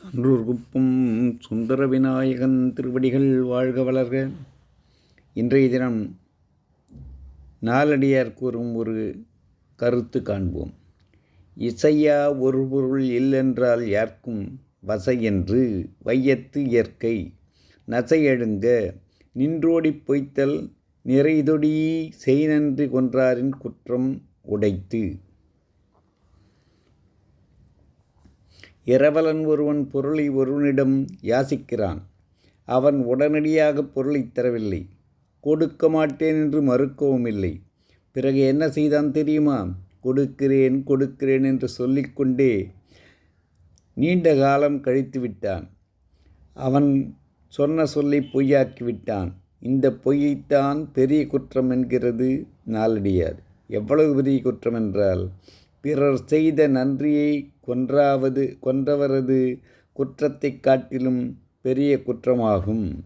சான்றோர் குப்பம் சுந்தர விநாயகன் திருவடிகள் வாழ்க வளர்க. இன்றைய தினம் நாலடியார் கூறும் ஒரு கருத்து காண்போம். இசையா ஒரு பொருள் இல்லென்றால் யார்க்கும் வசையென்று வையத்து இயற்கை நசையழுங்க நின்றோடிப் பொய்த்தல் நிறைதொடி செய்நன்றி கொன்றாரின் குற்றம் உடைத்து. இரவலன் ஒருவன் பொருளை ஒருவனிடம் யாசிக்கிறான். அவன் உடனடியாக பொருளை தரவில்லை. கொடுக்க மாட்டேன் என்று மறுக்கவும் இல்லை. பிறகு என்ன செய்தான் தெரியுமா? கொடுக்கிறேன் கொடுக்கிறேன் என்று சொல்லிக்கொண்டே நீண்ட காலம் கழித்து விட்டான். அவன் சொன்ன சொல்லை பொய்யாக்கிவிட்டான். இந்த பொய்யைத்தான் பெரிய குற்றம் என்கிறது நாலடியார். எவ்வளவு பெரிய குற்றம் என்றால், பிறர் செய்த நன்றியை கொன்றவரது குற்றத்தைக் காட்டிலும் பெரிய குற்றமாகும்.